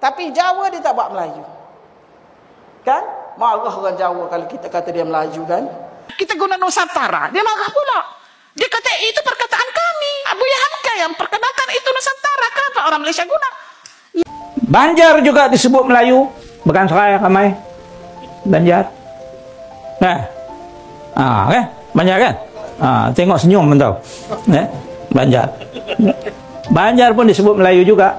Tapi Jawa dia tak buat Melayu. Kan? Marah orang Jawa kalau kita kata dia Melayu kan. Kita guna Nusantara, dia marah pula. Dia kata itu perkataan kami. Buya Hamka yang perkenalkan itu Nusantara. Kenapa orang Malaysia guna? Banjar juga disebut Melayu. Bukan Seraya Ramai. Banjar. Kan? Banjar kan? Tengok senyum pun tahu. Banjar. Banjar pun disebut Melayu juga.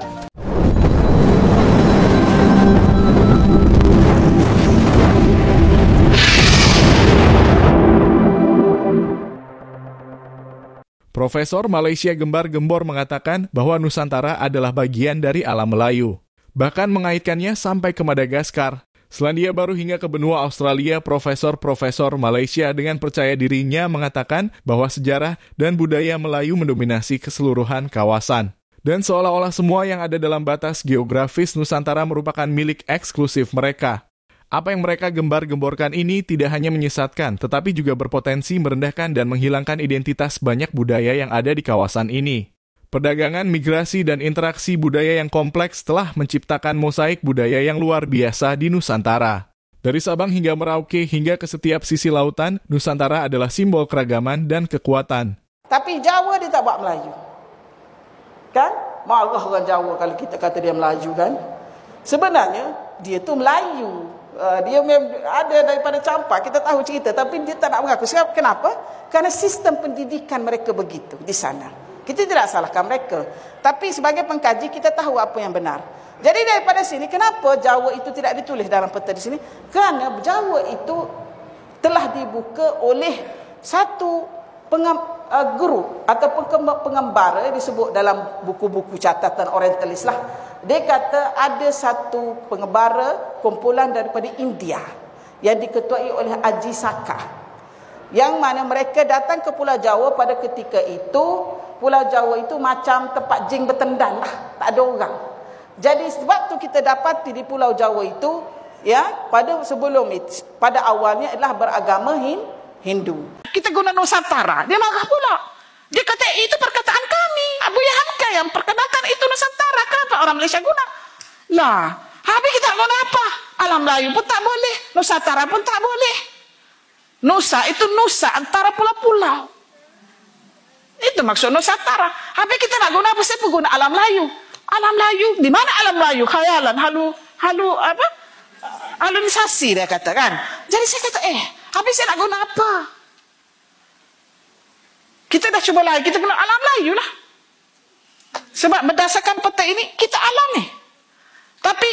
Profesor Malaysia Gembar-Gembor mengatakan bahwa Nusantara adalah bagian dari alam Melayu. Bahkan mengaitkannya sampai ke Madagaskar. Selandia Baru hingga ke benua Australia, profesor-profesor Malaysia dengan percaya dirinya mengatakan bahwa sejarah dan budaya Melayu mendominasi keseluruhan kawasan. Dan seolah-olah semua yang ada dalam batas geografis Nusantara merupakan milik eksklusif mereka. Apa yang mereka gembar-gemborkan ini tidak hanya menyesatkan, tetapi juga berpotensi merendahkan dan menghilangkan identitas banyak budaya yang ada di kawasan ini. Perdagangan, migrasi, dan interaksi budaya yang kompleks telah menciptakan mosaik budaya yang luar biasa di Nusantara. Dari Sabang hingga Merauke hingga ke setiap sisi lautan, Nusantara adalah simbol keragaman dan kekuatan. Tapi Jawa dia tak buat Melayu. Kan? Marah orang Jawa kalau kita kata dia Melayu kan. Sebenarnya dia tu Melayu. Dia ada daripada campak, kita tahu cerita, tapi dia tak nak mengaku. Sebab kenapa? Kerana sistem pendidikan mereka begitu di sana. Kita tidak salahkan mereka, tapi sebagai pengkaji kita tahu apa yang benar. Jadi daripada sini, kenapa Jawa itu tidak ditulis dalam peta di sini? Kerana Jawa itu telah dibuka oleh satu guru ataupun pengembara, disebut dalam buku-buku catatan orientalis lah. Dia kata ada satu pengembara kumpulan daripada India yang diketuai oleh Haji Saka, yang mana mereka datang ke Pulau Jawa pada ketika itu. Pulau Jawa itu macam tempat jin bertendan lah, tak ada orang. Jadi sebab tu kita dapati di Pulau Jawa itu, ya, pada awalnya adalah beragama Hindu. Kita guna Nusantara, dia marah pula. Dia kata itu perkataan kami. Buya Hamka yang perkenalkan itu Nusantara. Kenapa orang Malaysia guna? Lah, habis kita guna apa? Alam Melayu pun tak boleh, Nusantara pun tak boleh. Nusa itu Nusa antara pulau-pulau. Itu maksud Nusantara. Habis kita nak guna apa? Siapa guna alam Melayu? Alam Melayu, di mana alam Melayu? Khayalan, halunisasi dia kata kan. Jadi saya kata, habis saya nak guna apa? Kita dah cuba lagi, kita guna alam Melayu lah. Sebab berdasarkan peta ini, kita alam ni. Tapi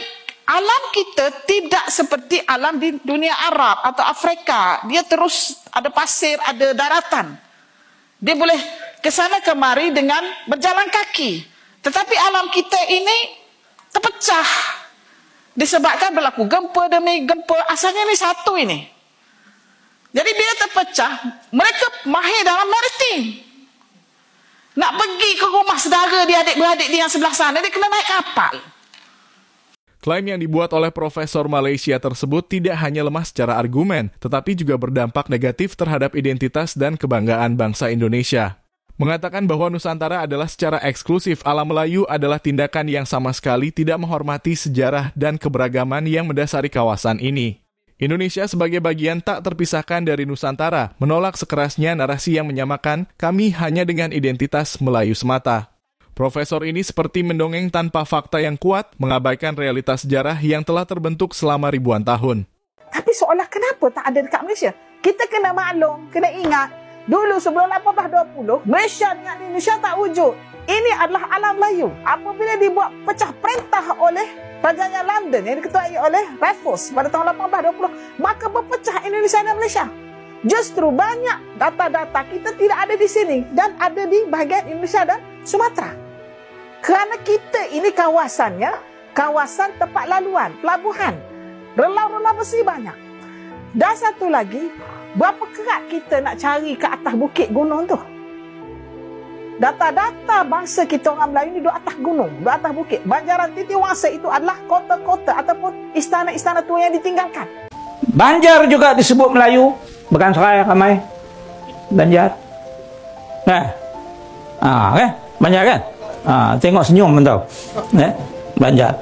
alam kita tidak seperti alam di dunia Arab atau Afrika. Dia terus ada pasir, ada daratan. Dia boleh ke sana kemari dengan berjalan kaki. Tetapi alam kita ini terpecah. Disebabkan berlaku gempa demi gempa. Asalnya ini satu ini. Jadi dia terpecah. Mereka mahir dalam maritim. Nak pergi ke rumah saudara dia, adik-beradik dia yang sebelah sana, dia kena naik kapal. Klaim yang dibuat oleh Profesor Malaysia tersebut tidak hanya lemah secara argumen, tetapi juga berdampak negatif terhadap identitas dan kebanggaan bangsa Indonesia. Mengatakan bahwa Nusantara adalah secara eksklusif alam Melayu adalah tindakan yang sama sekali tidak menghormati sejarah dan keberagaman yang mendasari kawasan ini. Indonesia sebagai bagian tak terpisahkan dari Nusantara menolak sekerasnya narasi yang menyamakan kami hanya dengan identitas Melayu semata. Profesor ini seperti mendongeng tanpa fakta yang kuat, mengabaikan realitas sejarah yang telah terbentuk selama ribuan tahun. Tapi seolah kenapa tak ada dekat Malaysia? Kita kena maklum, kena ingat, dulu sebelum 1820, Malaysia dengan Indonesia tak wujud. Ini adalah alam Melayu. Apabila dibuat pecah perintah oleh Kerajaan London yang diketuai oleh Raffles pada tahun 1820, maka berpecah Indonesia dan Malaysia. Justru banyak data-data kita tidak ada di sini dan ada di bahagian Indonesia dan Sumatera. Kerana kita ini kawasannya, kawasan tempat laluan, pelabuhan, relau-relau besi banyak. Dan satu lagi, berapa kerat kita nak cari ke atas bukit gunung tu? Data-data bangsa kita orang Melayu ni duduk atas gunung, duduk atas bukit. Banjaran Titiwangsa itu adalah kota-kota ataupun istana-istana tua yang ditinggalkan. Banjar juga disebut Melayu. Bukan Seraya Ramai. Banjar. Kan? Banjar kan? Tengok senyum pun tahu. Banjar.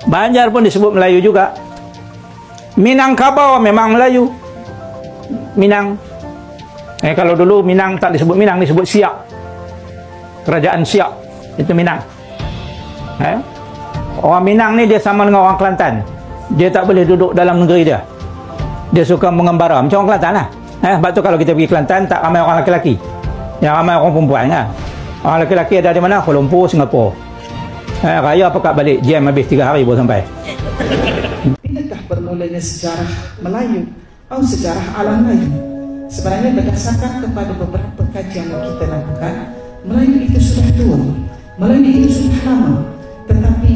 Banjar pun disebut Melayu juga. Minangkabau memang Melayu. Minang. Kalau dulu Minang tak disebut Minang, disebut Siak. Kerajaan Siak itu Minang. Orang Minang ni dia sama dengan orang Kelantan. Dia tak boleh duduk dalam negeri dia. Dia suka mengembara macam orang Kelantan lah. Sebab tu kalau kita pergi Kelantan tak ramai orang lelaki. Yang ramai orang perempuan kan. Orang lelaki ada di mana? Kuala Lumpur, Singapura. Raya pekat balik, jam habis 3 hari baru sampai. Bilakah bermulanya sejarah Melayu atau sejarah alam Melayu? Sebenarnya berdasarkan kepada beberapa kajian yang kita lakukan, Melayu itu sudah tua, Melayu itu sudah lama, tetapi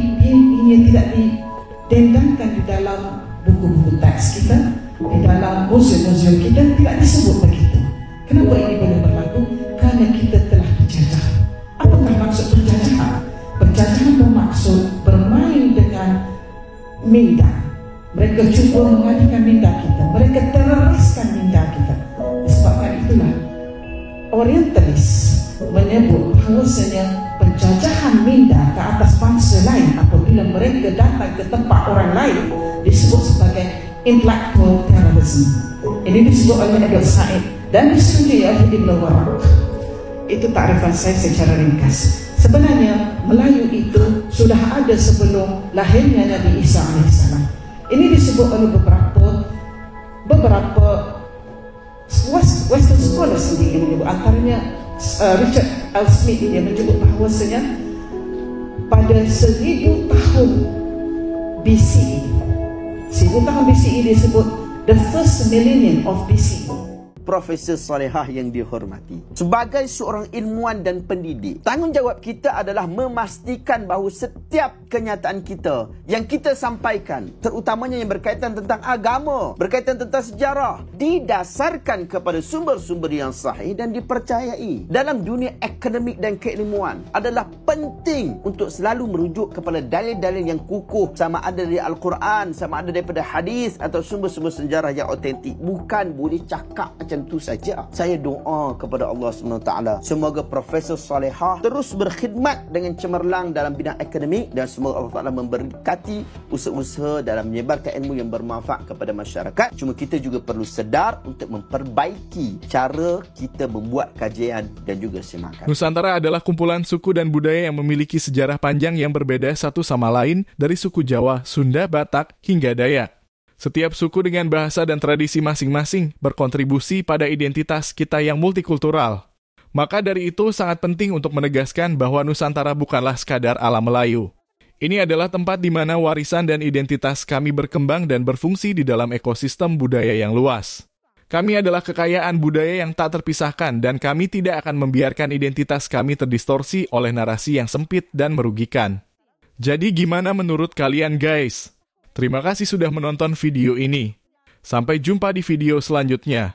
ia tidak didendangkan di dalam buku-buku teks kita, di dalam museum-museum kita tidak disebut begitu. Kenapa ini boleh berlaku? Karena kita telah dijajah. Apakah maksud penjajahan? Penjajahan bermaksud bermain dengan minda. Mereka cuba mengalihkan minda kita, mereka teroriskan minda kita. Disebabkan itulah Orientalis menyebut bahawasanya penjajahan minda ke atas bangsa lain apabila mereka datang ke tempat orang lain disebut sebagai intellectual terrorism. Ini disebut oleh Edward Said dan disetujui oleh Ibn Warraq. Itu takrifan saya secara ringkas. Sebenarnya Melayu itu sudah ada sebelum lahirnya Nabi Isa AS. Ini disebut oleh beberapa Western scholars sendiri menyebut, antaranya Richard L. Smith, dia menyebut bahawasanya pada 1000 tahun BCE, 1000 tahun BCE disebut the first millennium of BCE. Profesor Salehah yang dihormati, sebagai seorang ilmuwan dan pendidik, tanggungjawab kita adalah memastikan bahawa setiap kenyataan kita yang kita sampaikan, terutamanya yang berkaitan tentang agama, berkaitan tentang sejarah, didasarkan kepada sumber-sumber yang sahih dan dipercayai. Dalam dunia akademik dan keilmuan adalah penting untuk selalu merujuk kepada dalil-dalil yang kukuh, sama ada dari Al-Quran, sama ada daripada hadis atau sumber-sumber sejarah yang autentik. Bukan boleh cakap macam itu saja. Saya doa kepada Allah SWT, semoga Profesor Salehah terus berkhidmat dengan cemerlang dalam bidang akademik, dan semoga Allah Taala memberkati usaha-usaha dalam menyebarkan ilmu yang bermanfaat kepada masyarakat. Cuma kita juga perlu sedar untuk memperbaiki cara kita membuat kajian dan juga semakan. Nusantara adalah kumpulan suku dan budaya yang memiliki sejarah panjang yang berbeda satu sama lain, dari suku Jawa, Sunda, Batak, hingga Dayak. Setiap suku dengan bahasa dan tradisi masing-masing berkontribusi pada identitas kita yang multikultural. Maka dari itu sangat penting untuk menegaskan bahwa Nusantara bukanlah sekadar alam Melayu. Ini adalah tempat di mana warisan dan identitas kami berkembang dan berfungsi di dalam ekosistem budaya yang luas. Kami adalah kekayaan budaya yang tak terpisahkan, dan kami tidak akan membiarkan identitas kami terdistorsi oleh narasi yang sempit dan merugikan. Jadi gimana menurut kalian guys? Terima kasih sudah menonton video ini. Sampai jumpa di video selanjutnya.